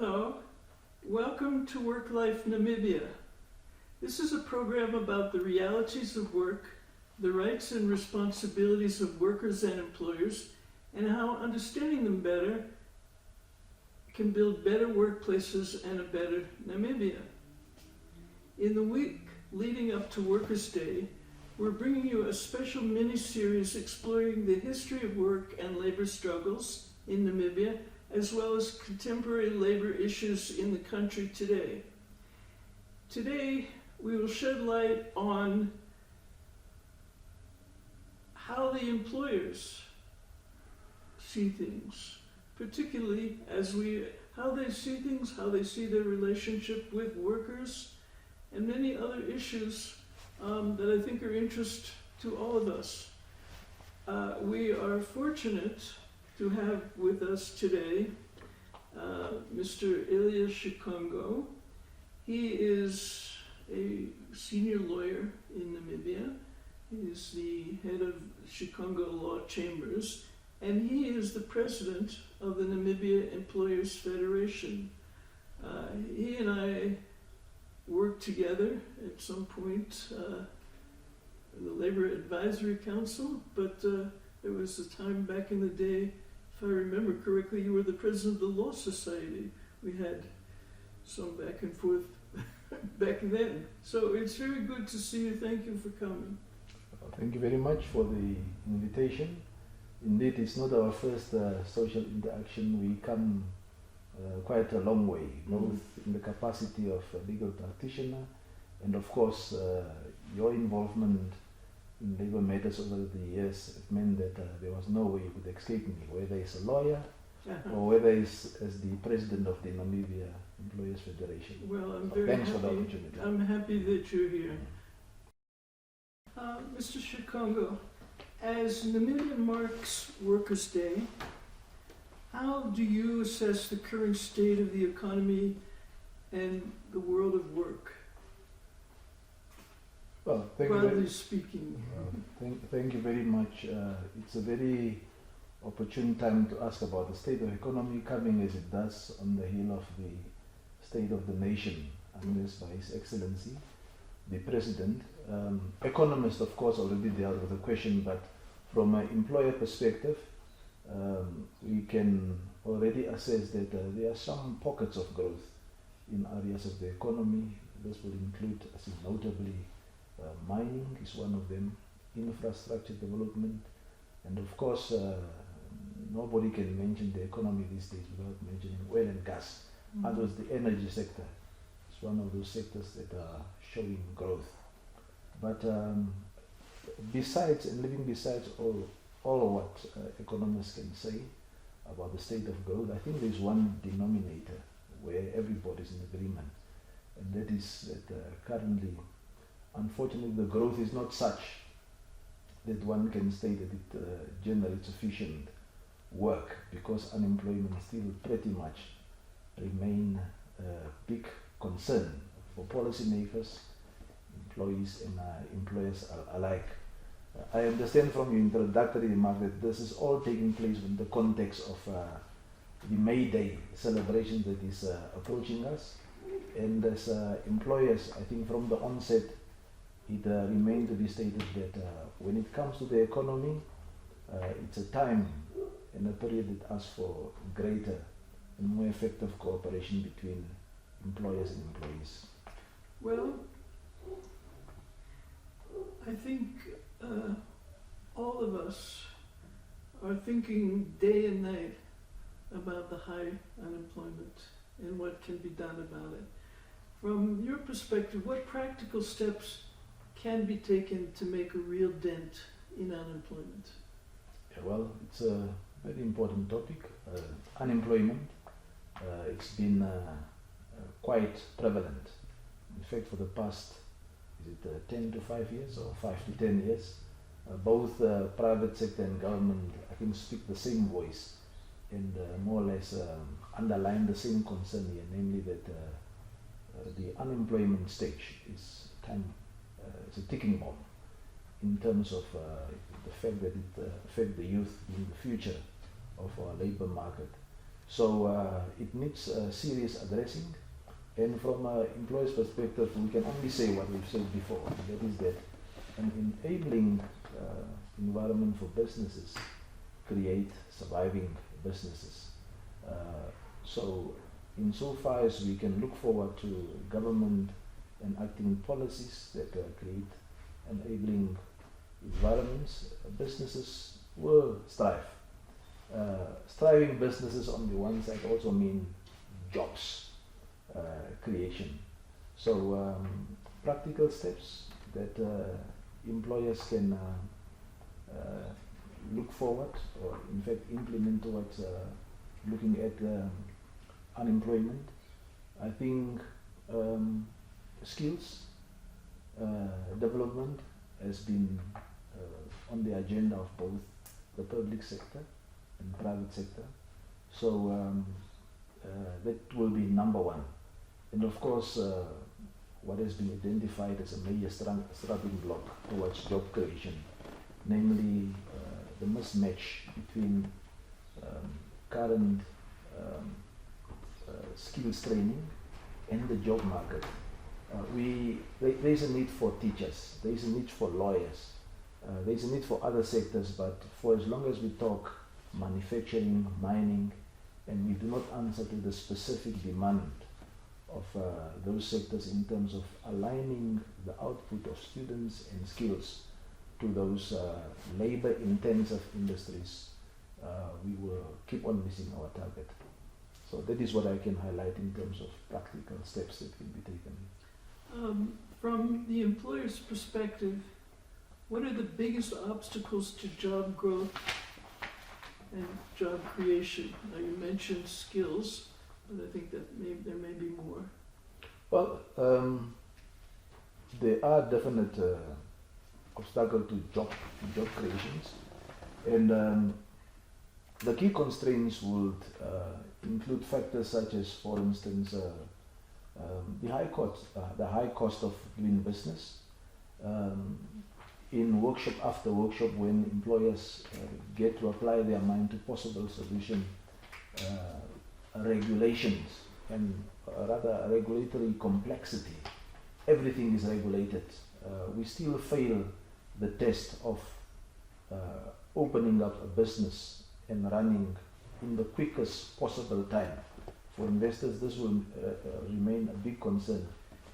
Hello, welcome to WorkLife Namibia. This is a program about the realities of work, the rights and responsibilities of workers and employers, and how understanding them better can build better workplaces and a better Namibia. In the week leading up to Workers' Day, we're bringing you a special mini-series exploring the history of work and labor struggles in Namibia, as well as contemporary labor issues in the country today. Today, we will shed light on how the employers see things, particularly how they see things, how they see their relationship with workers, and many other issues that I think are interest to all of us. We are fortunate to have with us today Mr. Elias Shikongo. He is a senior lawyer in Namibia. He is the head of Shikongo Law Chambers, and he is the president of the Namibia Employers Federation. He and I worked together at some point in the Labor Advisory Council, but there was a time back in the day, if I remember correctly, you were the president of the Law Society. We had some back and forth back then. So it's very good to see you. Thank you for coming. Thank you very much for the invitation. Indeed, it's not our first social interaction. We come quite a long way, both in the capacity of a legal practitioner and of course your involvement in labor matters over the years. It meant that there was no way you could escape me, whether it's a lawyer or whether it's as the president of the Namibia Employers Federation. Well, I'm So very thanks happy. for the opportunity. I'm happy that you're here. Mr. Shikongo, as Namibia marks Workers' Day, how do you assess the current state of the economy and the world of work, Well, broadly speaking? Thank you very much. It's a very opportune time to ask about the state of economy, coming as it does on the heel of the State of the Nation, announced by His Excellency, the President. Economists, of course, already dealt with the question, but from an employer perspective, we can already assess that there are some pockets of growth in areas of the economy. This will include, I think, notably mining is one of them, infrastructure development, and of course nobody can mention the economy these days without mentioning oil and gas. Others, the energy sector is one of those sectors that are showing growth. But besides and living besides all of what economists can say about the state of growth, I think there's one denominator where everybody's in agreement, and that is that currently, unfortunately, the growth is not such that one can say that it generates sufficient work, because unemployment still pretty much remain a big concern for policymakers, employees and employers alike. I understand from your introductory remark that this is all taking place in the context of the May Day celebration that is approaching us. And as employers, I think from the onset, it remained to be stated that when it comes to the economy, it's a time and a period that asks for greater and more effective cooperation between employers and employees. Well, I think all of us are thinking day and night about the high unemployment and what can be done about it. From your perspective, what practical steps can be taken to make a real dent in unemployment? Yeah, well, it's a very important topic. Unemployment, it's been quite prevalent. In fact, for the past, is it 10 to 5 years or 5 to 10 years, both private sector and government, I think, speak the same voice and more or less underline the same concern here, namely that the unemployment stage is it's a ticking bomb in terms of the fact that it affects the youth in the future of our labor market. So it needs serious addressing. And from an employer's perspective, we can only say what we've said before. That is that an enabling environment for businesses create surviving businesses. So insofar as we can look forward to government enacting policies that create enabling environments, businesses will strive. Striving businesses on the one side also mean jobs creation. So practical steps that employers can look forward or in fact implement towards looking at unemployment. I think skills development has been on the agenda of both the public sector and private sector. So that will be number one. And of course, what has been identified as a major starting block towards job creation, namely the mismatch between current skills training and the job market. There is a need for teachers, there is a need for lawyers, there is a need for other sectors, but for as long as we talk manufacturing, mining, and we do not answer to the specific demand of those sectors in terms of aligning the output of students and skills to those labor-intensive industries, we will keep on missing our target. So that is what I can highlight in terms of practical steps that can be taken. From the employer's perspective, what are the biggest obstacles to job growth and job creation? Now you mentioned skills, but I think that there may be more. Well, there are definite obstacles to job creations, and the key constraints would include factors such as, for instance, the high cost of doing business. In workshop after workshop, when employers get to apply their mind to possible solution, regulations and rather regulatory complexity, everything is regulated. We still fail the test of opening up a business and running in the quickest possible time. For investors, this will remain a big concern.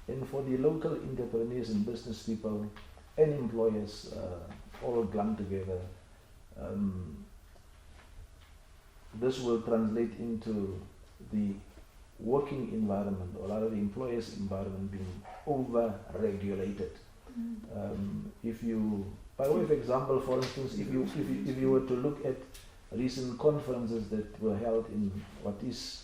And for the local entrepreneurs and business people and employers, all glummed together, this will translate into the working environment, or rather the employer's environment, being over-regulated. If you, by way of example, for instance, if you were to look at recent conferences that were held in what is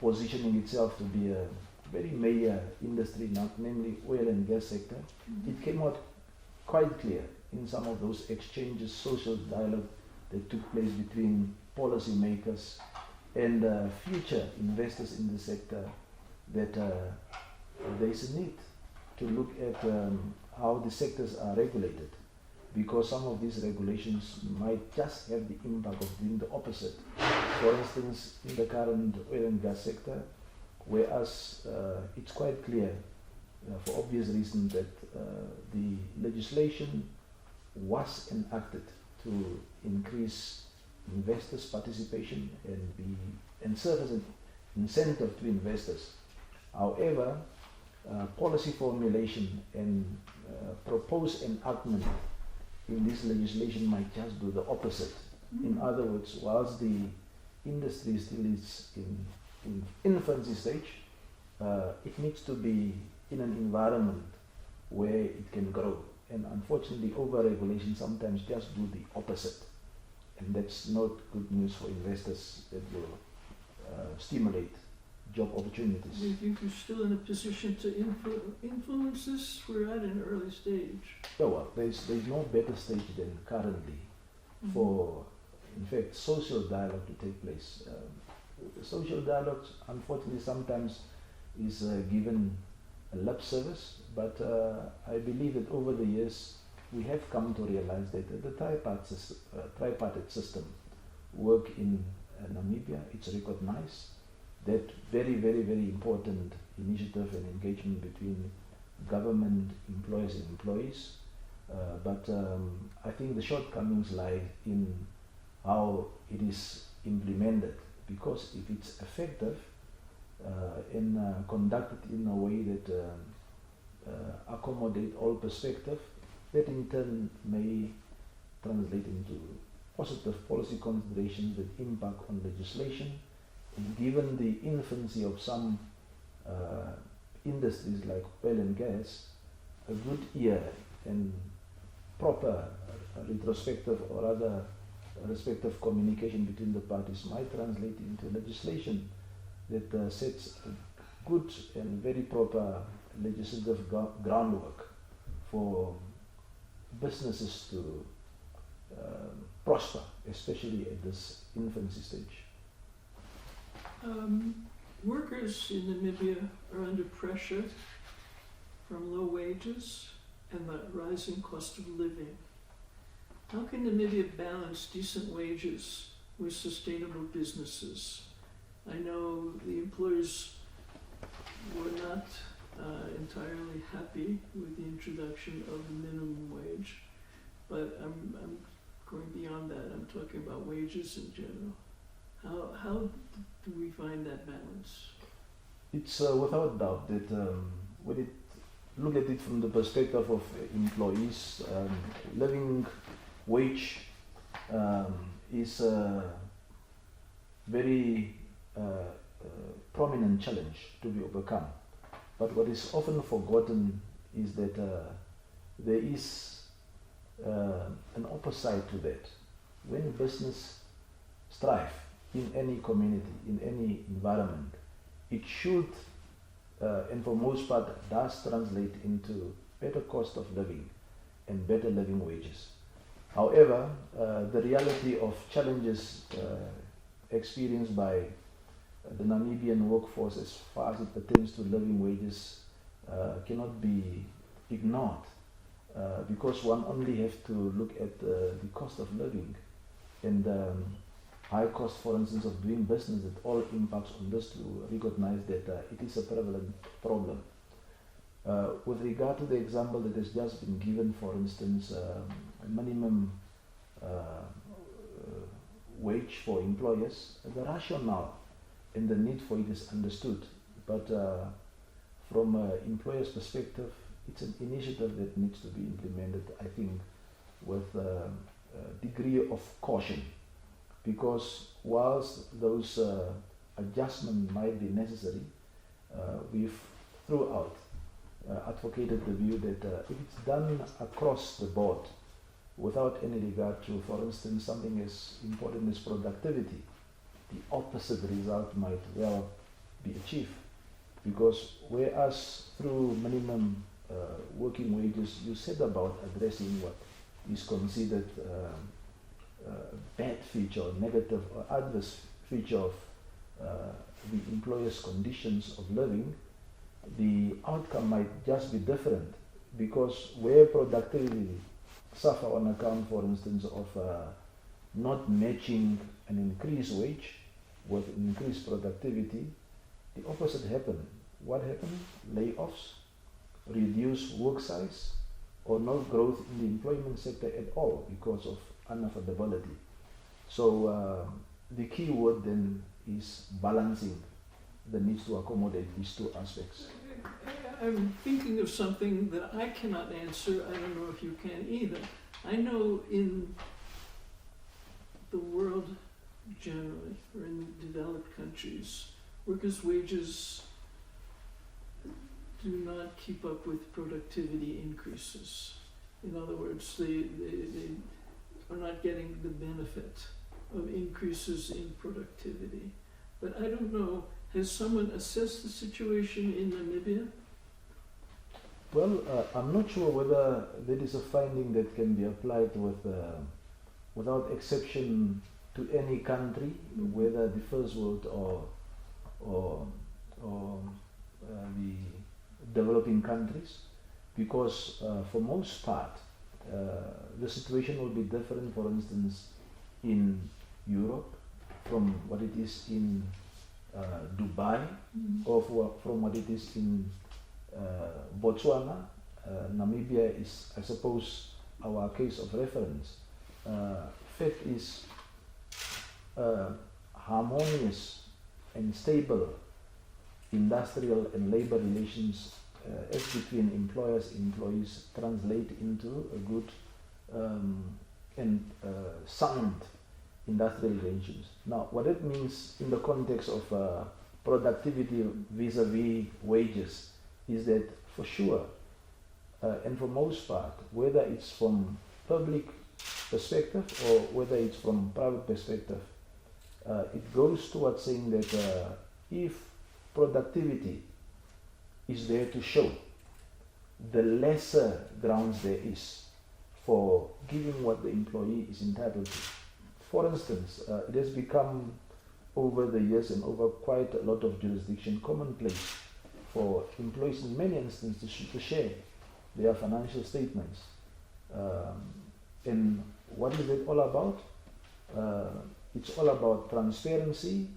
positioning itself to be a very major industry, namely oil and gas sector, it came out quite clear in some of those exchanges, social dialogue that took place between policymakers and future investors in the sector, that there is a need to look at how the sectors are regulated, because some of these regulations might just have the impact of doing the opposite. For instance, in the current oil and gas sector, whereas it's quite clear, for obvious reasons, that the legislation was enacted to increase investors' participation and serve as an incentive to investors. However, policy formulation and proposed enactment in this legislation might just do the opposite. In other words, whilst the industry still is in infancy stage, it needs to be in an environment where it can grow. And unfortunately, over-regulation sometimes just do the opposite. And that's not good news for investors that will stimulate job opportunities. Do you think you're still in a position to influence this? We're at an early stage. Oh, well, there's no better stage than currently for, in fact, social dialogue to take place. Social dialogue, unfortunately, sometimes is given a lip service, but I believe that over the years we have come to realize that the tripartite system work in Namibia. It's recognized. That very, very, very important initiative and engagement between government, employers and employees. But I think the shortcomings lie in how it is implemented, because if it's effective and conducted in a way that accommodate all perspective, that in turn may translate into positive policy considerations that impact on legislation. And given the infancy of some industries like oil and gas, a good ear and proper retrospective or other respective communication between the parties might translate into legislation that sets a good and very proper legislative groundwork for businesses to prosper, especially at this infancy stage. Workers in Namibia are under pressure from low wages and the rising cost of living. How can Namibia balance decent wages with sustainable businesses? I know the employers were not entirely happy with the introduction of the minimum wage, but I'm going beyond that. I'm talking about wages in general. How do we find that balance? It's without doubt that when it look at it from the perspective of employees, living wage is a very prominent challenge to be overcome. But what is often forgotten is that there is an opposite to that. When business strive in any community, in any environment, it should, and for most part, does translate into better cost of living and better living wages. However, the reality of challenges experienced by the Namibian workforce as far as it pertains to living wages cannot be ignored, because one only has to look at the cost of living and high cost, for instance, of doing business. It all impacts on this to recognize that it is a prevalent problem. With regard to the example that has just been given, for instance, a minimum wage for employers, the rationale and the need for it is understood. But from an employer's perspective, it's an initiative that needs to be implemented, I think, with a degree of caution. Because whilst those adjustments might be necessary, we've throughout advocated the view that if it's done across the board without any regard to, for instance, something as important as productivity, the opposite result might well be achieved. Because whereas through minimum working wages you set about addressing what is considered bad feature or negative or adverse feature of the employer's conditions of living, the outcome might just be different, because where productivity suffer on account, for instance, of not matching an increased wage with increased productivity, the opposite happened. What happened? Layoffs, reduced work size, or no growth in the employment sector at all because of unaffordability. So the key word then is balancing the needs to accommodate these two aspects. I'm thinking of something that I cannot answer. I don't know if you can either. I know in the world generally, or in developed countries, workers' wages do not keep up with productivity increases. In other words, they are not getting the benefit of increases in productivity. But I don't know, has someone assessed the situation in Namibia? Well, I'm not sure whether that is a finding that can be applied with, without exception to any country, whether the first world or the developing countries, because for most part the situation will be different, for instance, in Europe, from what it is in Dubai or from what it is in Botswana. Namibia is, I suppose, our case of reference. Fact is harmonious and stable industrial and labor relations as between employers and employees translate into a good and sound industrial relations. Now, what it means in the context of productivity vis-a-vis wages is that for sure, and for most part, whether it's from public perspective or whether it's from private perspective, it goes towards saying that if productivity is there to show, the lesser grounds there is for giving what the employee is entitled to. For instance, it has become over the years and over quite a lot of jurisdiction commonplace for employees in many instances to share their financial statements. And what is it all about? It's all about transparency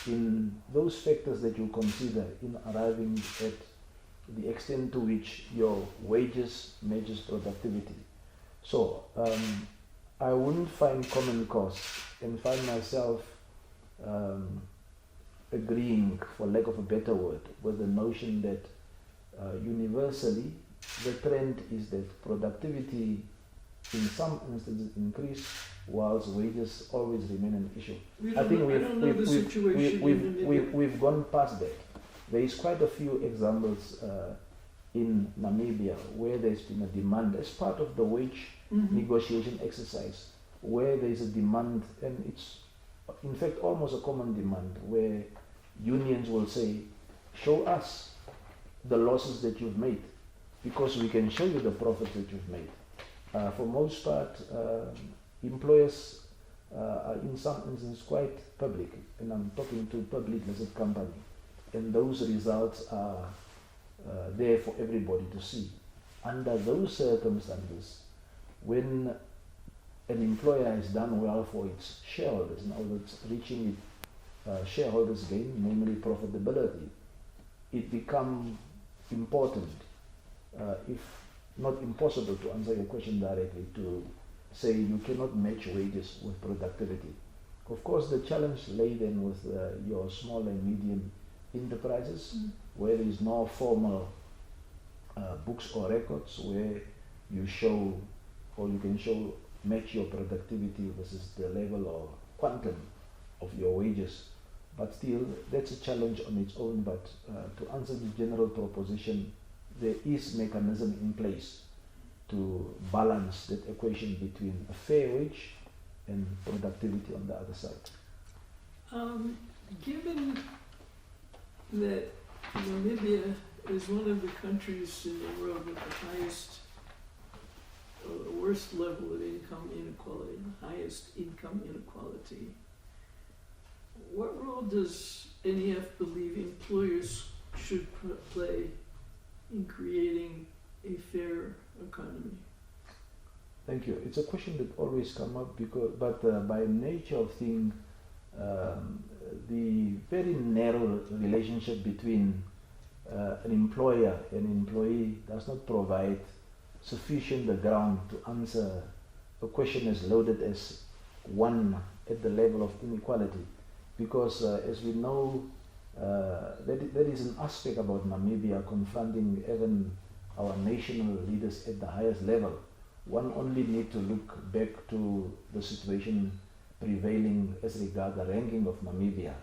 in those factors that you consider in arriving at the extent to which your wages matches productivity. So I wouldn't find common cause and find myself agreeing, for lack of a better word, with the notion that universally the trend is that productivity in some instances increase whilst wages always remain an issue. I think we've gone past that. There is quite a few examples in Namibia where there's been a demand as part of the wage negotiation exercise, where there is a demand, and it's in fact almost a common demand, where unions will say, show us the losses that you've made because we can show you the profits that you've made. For most part, employers are in some instances quite public, and I'm talking to public listed company, and those results are there for everybody to see. Under those circumstances, when an employer has done well for its shareholders, now that's reaching its shareholders' gain, namely profitability, it becomes important, if not impossible to answer your question directly, to say you cannot match wages with productivity. Of course, the challenge lay then with your small and medium enterprises, where there is no formal books or records where you show, or you can show, match your productivity versus the level or quantum of your wages. But still, that's a challenge on its own. But to answer the general proposition, there is mechanism in place to balance that equation between a fair wage and productivity on the other side. Given that Namibia is one of the countries in the world with the highest, worst level of income inequality, the highest income inequality, what role does NEF believe employers should play in creating a fair economy? Thank you. It's a question that always comes up, but by nature of things, the very narrow relationship between an employer and employee does not provide sufficient ground to answer a question as loaded as one at the level of inequality. Because as we know, there is an aspect about Namibia confronting even our national leaders at the highest level. One only need to look back to the situation prevailing as regards the ranking of Namibia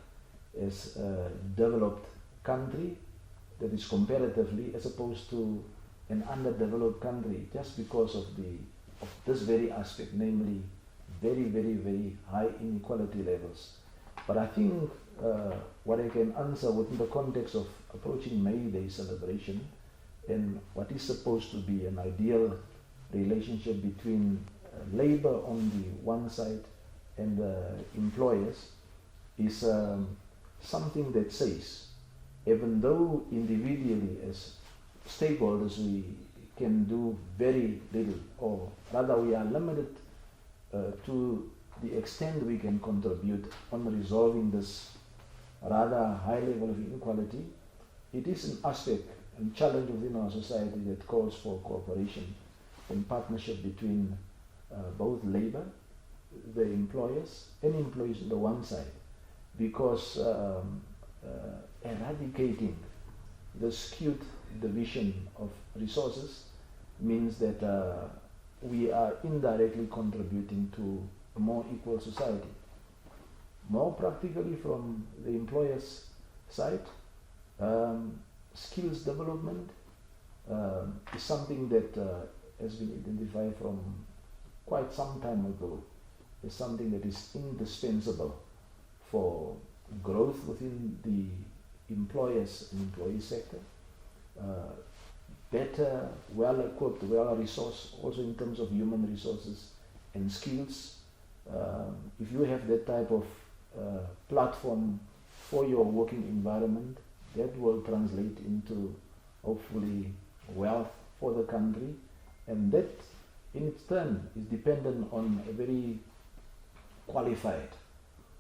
as a developed country that is comparatively as opposed to an underdeveloped country, just because of this very aspect, namely very, very, very high inequality levels. But I think what I can answer within the context of approaching May Day celebration and what is supposed to be an ideal relationship between labor on the one side and employers is something that says, even though individually as stakeholders we can do very little, or rather we are limited to the extent we can contribute on resolving this rather high level of inequality, it is an aspect and challenge within our society that calls for cooperation and partnership between both labor, the employers and employees on the one side, because eradicating the skewed division of resources means that we are indirectly contributing to a more equal society. More practically from the employer's side, skills development is something that has been identified from quite some time ago as something that is indispensable for growth within the employers and employee sector. Better, well-equipped, well-resourced, also in terms of human resources and skills. If you have that type of platform for your working environment, that will translate into hopefully wealth for the country, and that in its turn is dependent on a very qualified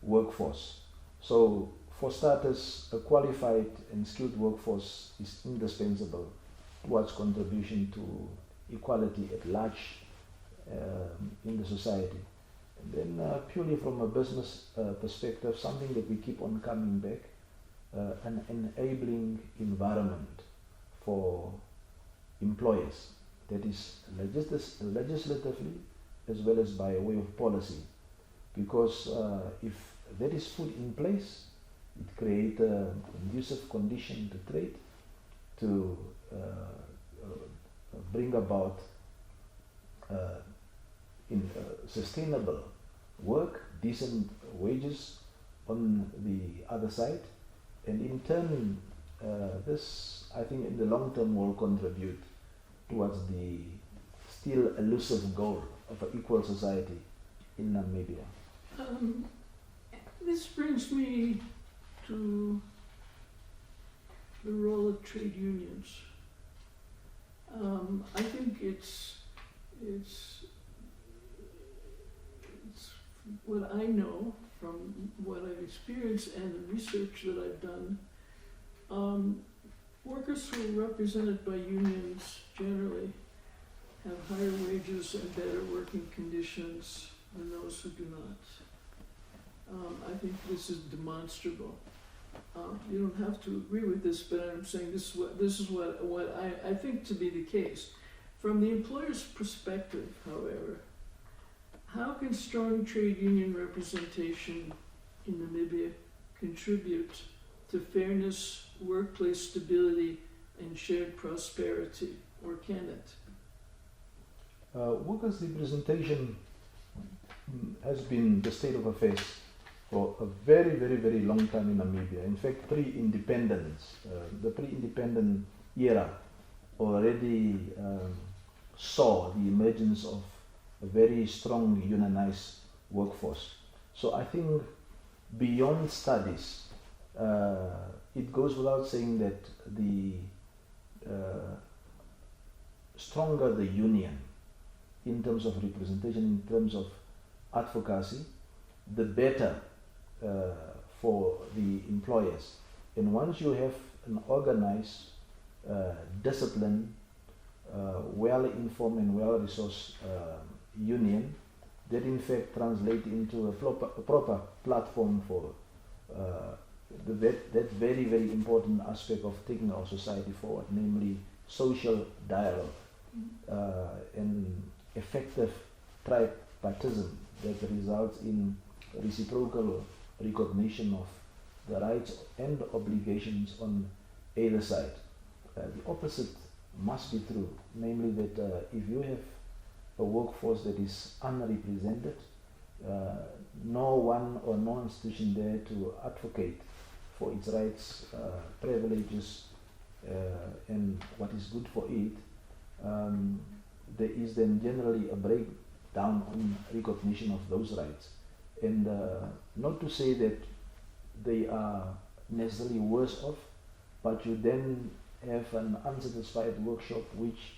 workforce. So for starters, a qualified and skilled workforce is indispensable towards contribution to equality at large in the society. And then purely from a business perspective, something that we keep on coming back, an enabling environment for employers, that is legislatively as well as by way of policy, because if that is put in place, it creates a conducive condition to trade, to bring about sustainable work, decent wages on the other side, and in turn this, I think, in the long term will contribute towards the still elusive goal of an equal society in Namibia. This brings me to the role of trade unions. I think it's what I know from what I've experienced and the research that I've done. Workers who are represented by unions generally have higher wages and better working conditions than those who do not. I think this is demonstrable. You don't have to agree with this, but I'm saying this is what I think to be the case. From the employer's perspective, however, how can strong trade union representation in Namibia contribute to fairness, workplace stability, and shared prosperity, or can it? Workers' representation has been the state of affairs for a very, very, very long time in Namibia. In fact, pre-independence, the pre-independent era already saw the emergence of a very strong unionized workforce. So I think beyond studies, it goes without saying that the stronger the union in terms of representation, in terms of advocacy, the better for the employers. And once you have an organized, disciplined, well-informed and well-resourced union, that in fact translates into a proper platform for that very, very important aspect of taking our society forward, namely social dialogue and effective tripartism that results in reciprocal recognition of the rights and obligations on either side. The opposite must be true, namely that if you have a workforce that is unrepresented, no one or no institution there to advocate for its rights, privileges, and what is good for it, there is then generally a breakdown on recognition of those rights. And not to say that they are necessarily worse off, but you then have an unsatisfied workshop, which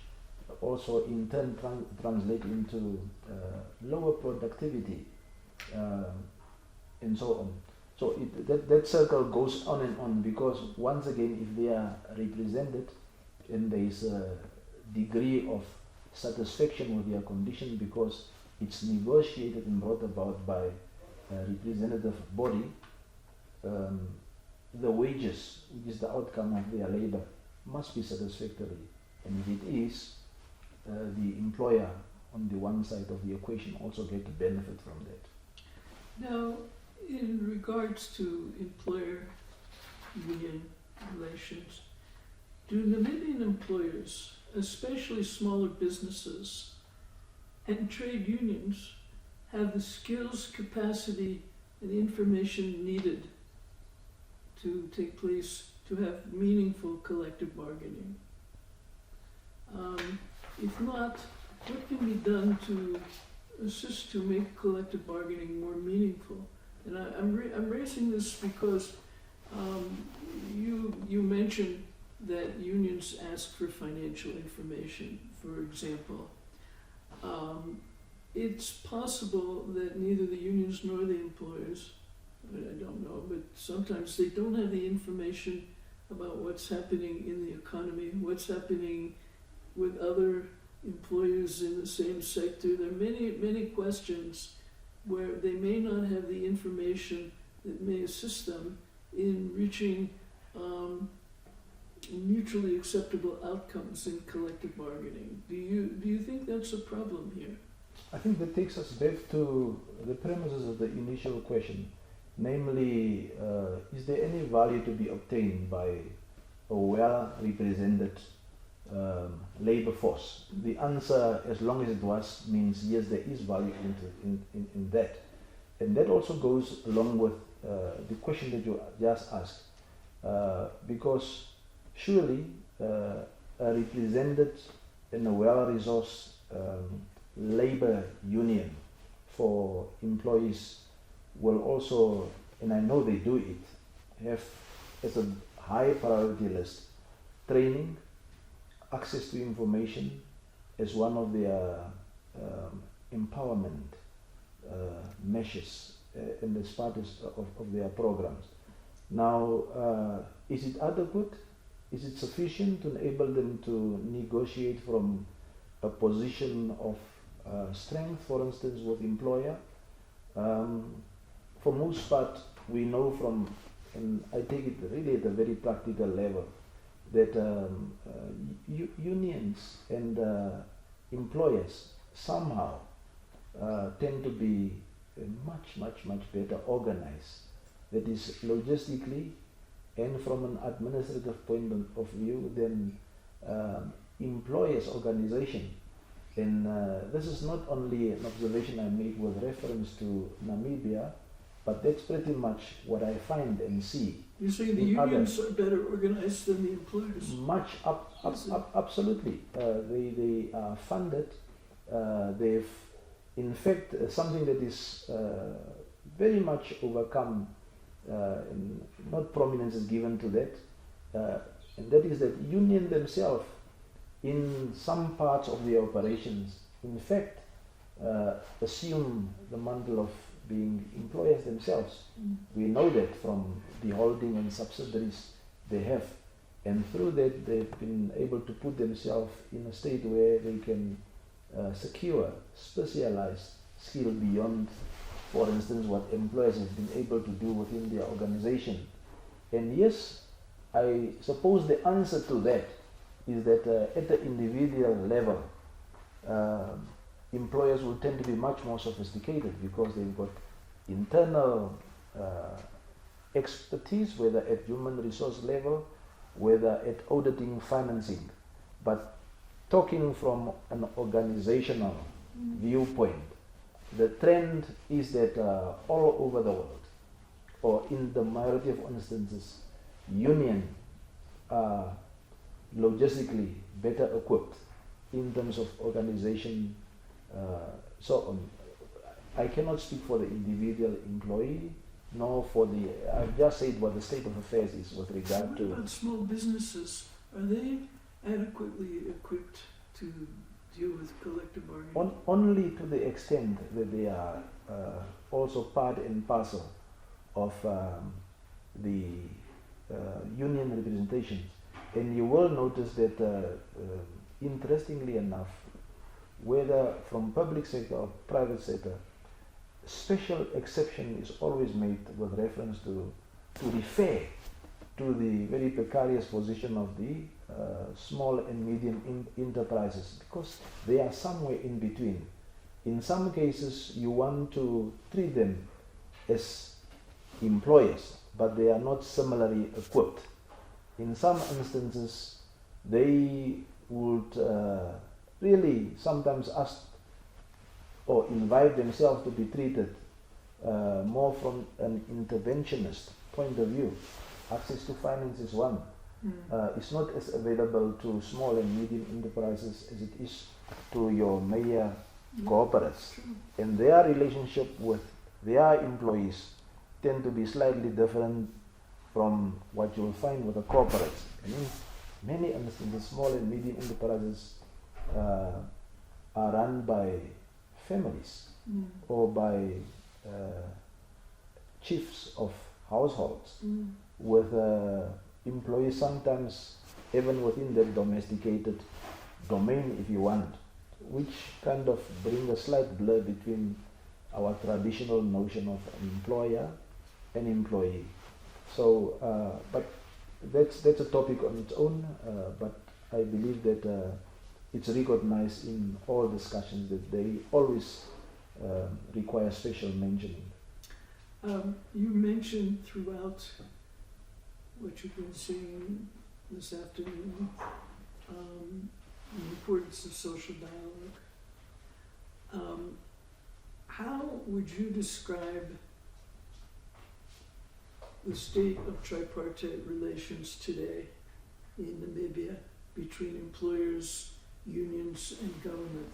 also in turn translate into lower productivity and so on. So that circle goes on and on, because once again, if they are represented and there is a degree of satisfaction with their condition because it's negotiated and brought about by a representative body, the wages, which is the outcome of their labor, must be satisfactory. And if it is, the employer on the one side of the equation also get to benefit from that. Now, in regards to employer-union relations, do Namibian employers, especially smaller businesses and trade unions, have the skills, capacity, and information needed to take place, to have meaningful collective bargaining? If not, what can be done to assist to make collective bargaining more meaningful? And I'm raising this because you mentioned that unions ask for financial information, for example. It's possible that neither the unions nor the employers, I don't know, but sometimes they don't have the information about what's happening in the economy, what's happening with other employers in the same sector. There are many questions where they may not have the information that may assist them in reaching mutually acceptable outcomes in collective bargaining. Do you think that's a problem here? I think that takes us back to the premises of the initial question, namely, is there any value to be obtained by a well-represented labor force? The answer, as long as it was, means yes, there is value in that. And that also goes along with the question that you just asked, because surely a represented and a well-resourced labor union for employees will also, and I know they do it, have as a high priority list training, access to information as one of their empowerment measures and as part of their programs. Now, is it adequate? Is it sufficient to enable them to negotiate from a position of strength, for instance, with employer? For most part, we know from, and I take it really at a very practical level, that unions and employers somehow tend to be much better organized. That is logistically and from an administrative point of view than employers' organization. And this is not only an observation I make with reference to Namibia, but that's pretty much what I find and see. You say the unions are better organized than the employers? Absolutely. They are funded. They've, in fact, something that is very much overcome, not prominence is given to that, and that is that union themselves, in some parts of their operations, in fact, assume the mantle of being employers themselves. We know that from the holding and subsidiaries they have, and through that they've been able to put themselves in a state where they can secure specialized skill beyond, for instance, what employers have been able to do within their organization. And yes, I suppose the answer to that is that at the individual level, employers will tend to be much more sophisticated because they've got internal expertise, whether at human resource level, whether at auditing, financing. But talking from an organizational viewpoint, the trend is that all over the world, or in the majority of instances, unions are logistically better equipped in terms of organization, so on. I cannot speak for the individual employee, nor for the, I've just said what the state of affairs is with regard to... What about small businesses? Are they adequately equipped to deal with collective bargaining? Only to the extent that they are also part and parcel of the union representations. And you will notice that, interestingly enough, whether from public sector or private sector, special exception is always made with reference to refer to the very precarious position of the small and medium enterprises, because they are somewhere in between. In some cases, you want to treat them as employers, but they are not similarly equipped. In some instances, they would really sometimes ask or invite themselves to be treated more from an interventionist point of view. Access to finance is one. It's not as available to small and medium enterprises as it is to your major corporates. And their relationship with their employees tend to be slightly different from what you'll find with the corporates. And in many instances, small and medium enterprises are run by families or by chiefs of households with employees sometimes even within the domesticated domain, if you want, which kind of bring a slight blur between our traditional notion of employer and employee. So, but that's a topic on its own, but I believe that it's recognized in all discussions that they always require special mentioning. You mentioned throughout what you've been saying this afternoon, the importance of social dialogue. How would you describe the state of tripartite relations today in Namibia between employers, unions, and government?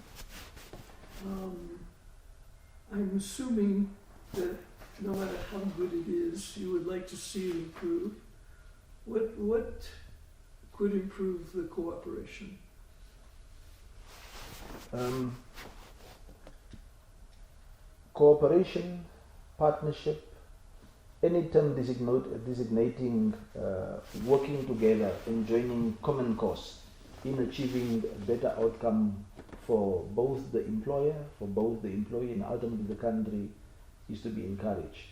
I'm assuming that no matter how good it is, you would like to see it improve. What could improve the cooperation? Cooperation, partnership, any term designating working together and joining common cause in achieving a better outcome for both the employer, for both the employee, and ultimately the country is to be encouraged.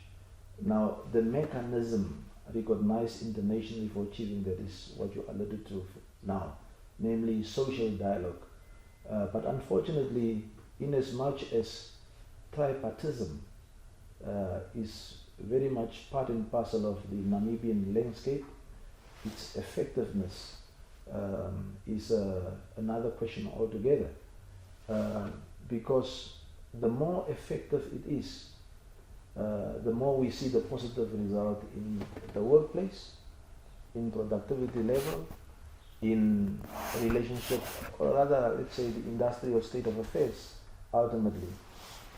Now, the mechanism recognized internationally for achieving that is what you alluded to now, namely social dialogue. But unfortunately, in as much as tripartism is very much part and parcel of the Namibian landscape, its effectiveness is another question altogether. Because the more effective it is, the more we see the positive result in the workplace, in productivity level, in relationship, or rather, let's say, the industrial state of affairs, ultimately.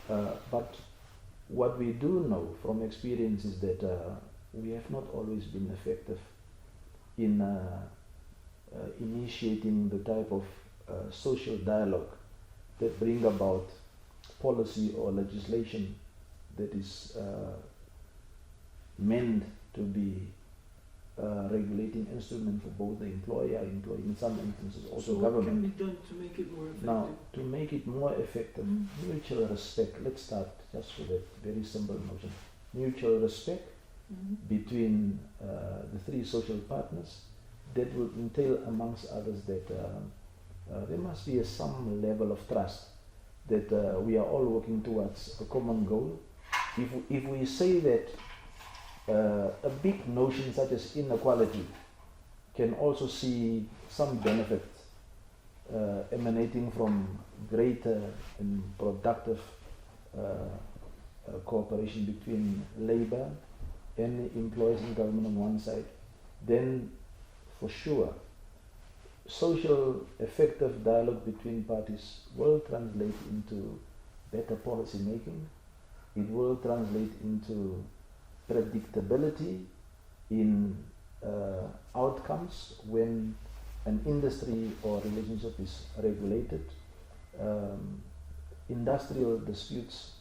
But what we do know from experience is that we have not always been effective in initiating the type of social dialogue that bring about policy or legislation that is meant to be regulating instrument for both the employer, employee, in some instances also so government. What can be done to make it more effective? Now, to make it more effective, mutual respect. Let's start just with a very simple notion. Mutual respect between the three social partners. That will entail, amongst others, that there must be some level of trust that we are all working towards a common goal. If we say that a big notion such as inequality can also see some benefit emanating from greater and productive cooperation between labor and employers and government on one side, then for sure social effective dialogue between parties will translate into better policy making. It will translate into predictability in outcomes when an industry or relationship is regulated. Industrial disputes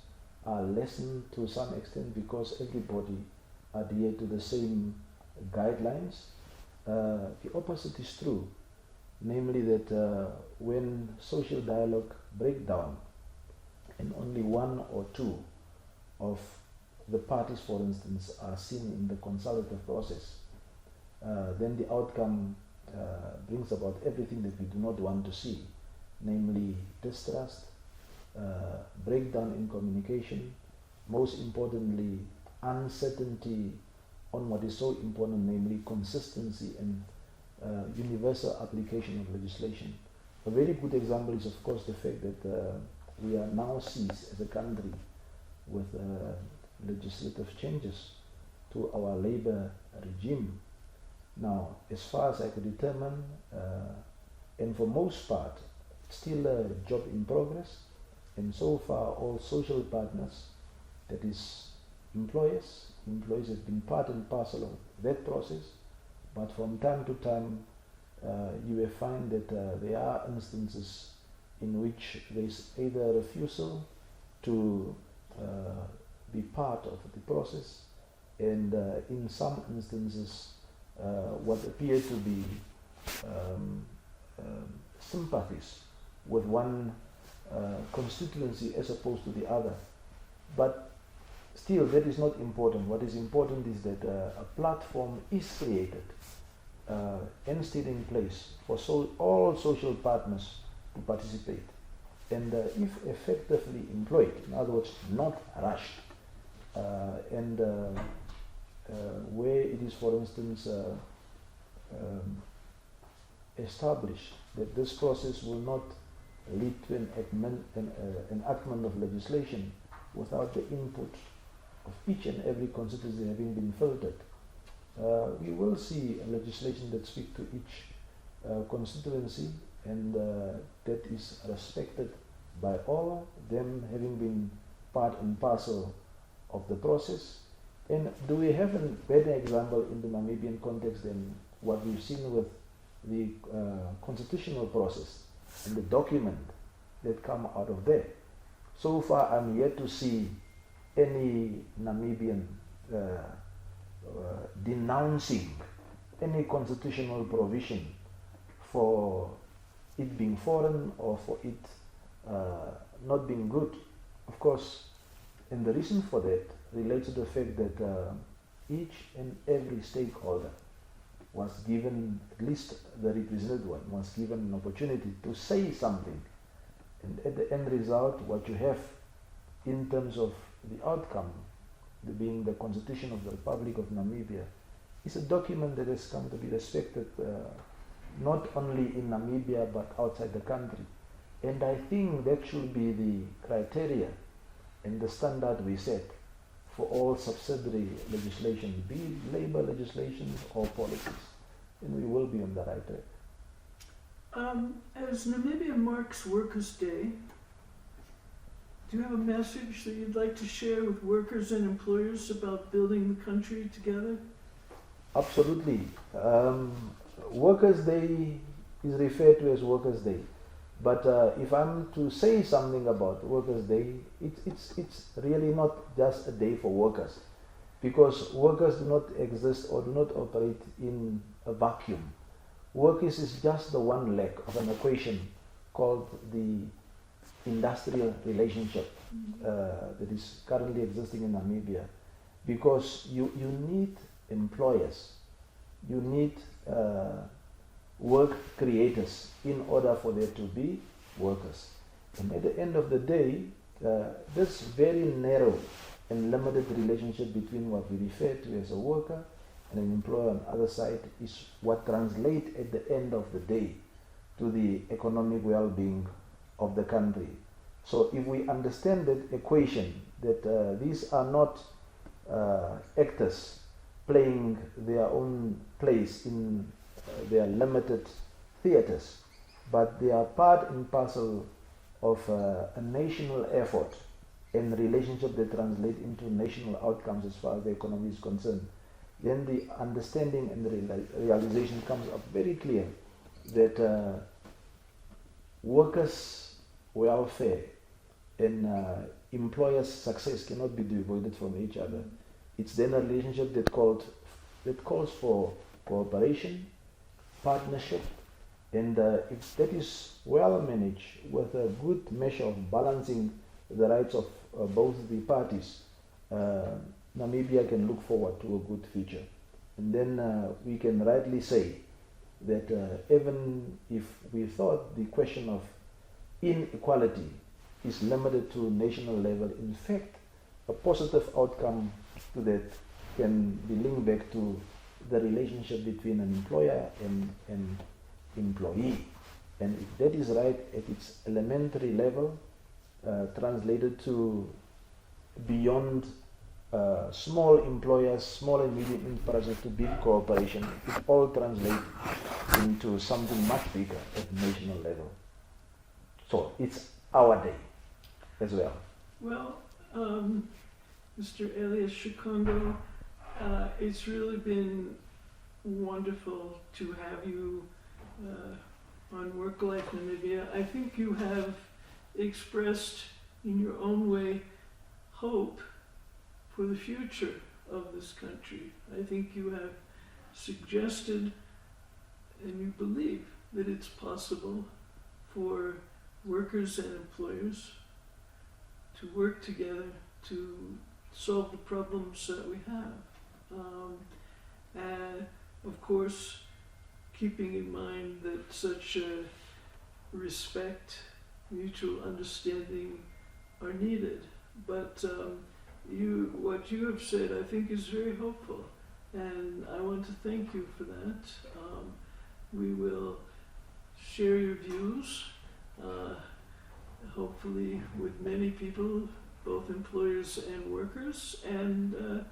are lessened to some extent because everybody adhere to the same guidelines. The opposite is true, namely that when social dialogue breaks down and only one or two of the parties, for instance, are seen in the consultative process, then the outcome brings about everything that we do not want to see, namely distrust, breakdown in communication, most importantly, uncertainty on what is so important, namely consistency and universal application of legislation. A very good example is, of course, the fact that we are now seized as a country with legislative changes to our labor regime. Now, as far as I could determine, and for most part, it's still a job in progress, and so far all social partners, that is employers have been part and parcel of that process, but from time to time you will find that there are instances in which there is either a refusal to be part of the process, and in some instances what appear to be sympathies with one constituency as opposed to the other. But still, that is not important. What is important is that a platform is created and still in place for all social partners to participate. And if effectively employed, in other words, not rushed, and where it is, for instance, established that this process will not lead to an enactment of legislation without the input of each and every constituency having been filtered, we will see a legislation that speaks to each constituency, and that is respected by all, them having been part and parcel of the process. And do we have a better example in the Namibian context than what we've seen with the constitutional process and the document that come out of there? So far, I'm yet to see any Namibian denouncing any constitutional provision for it being foreign or for it not being good. Of course, and the reason for that relates to the fact that each and every stakeholder was given, at least the represented one, was given an opportunity to say something. And at the end result, what you have in terms of the outcome, being the Constitution of the Republic of Namibia, is a document that has come to be respected not only in Namibia but outside the country. And I think that should be the criteria and the standard we set for all subsidiary legislation, be it labor legislation or policies. And we will be on the right track. As Namibia marks Workers' Day, do you have a message that you'd like to share with workers and employers about building the country together? Absolutely. Workers' Day is referred to as Workers' Day. But if I'm to say something about Workers' Day, it's really not just a day for workers, because workers do not exist or do not operate in a vacuum. Workers is just the one leg of an equation called the industrial relationship that is currently existing in Namibia, because you need employers, you need work creators in order for there to be workers. And at the end of the day, this very narrow and limited relationship between what we refer to as a worker and an employer on the other side is what translates at the end of the day to the economic well-being of the country. So if we understand that equation, that these are not actors playing their own place in their limited theaters, but they are part and parcel of a national effort and relationship that translate into national outcomes as far as the economy is concerned, then the understanding and the realization comes up very clear that workers' welfare and employers' success cannot be divided from each other. It's then a relationship that calls for cooperation, partnership, and if that is well managed with a good measure of balancing the rights of both the parties, Namibia can look forward to a good future. And then we can rightly say that even if we thought the question of inequality is limited to national level, in fact, a positive outcome to that can be linked back to the relationship between an employer and an employee. And if that is right at its elementary level, translated to beyond small employers, small and medium enterprises to big corporation, it all translates into something much bigger at national level. So it's our day as well. Well, Mr. Elias Shikongo, it's really been wonderful to have you on WorkLife Namibia. I think you have expressed in your own way hope for the future of this country. I think you have suggested and you believe that it's possible for workers and employers to work together to solve the problems that we have. And of course, keeping in mind that such respect, mutual understanding are needed. But what you have said, I think, is very hopeful, and I want to thank you for that. We will share your views, hopefully with many people, both employers and workers, and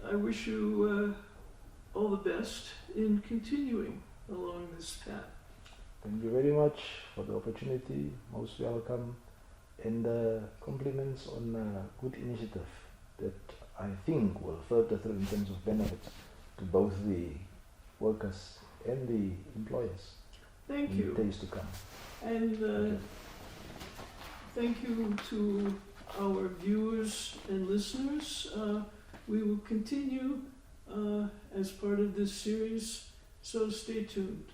I wish you all the best in continuing along this path. Thank you very much for the opportunity, most welcome, and compliments on a good initiative that I think will further through in terms of benefits to both the workers and the employers. Thank in you. the days to come. And thank you to our viewers and listeners. We will continue as part of this series, so stay tuned.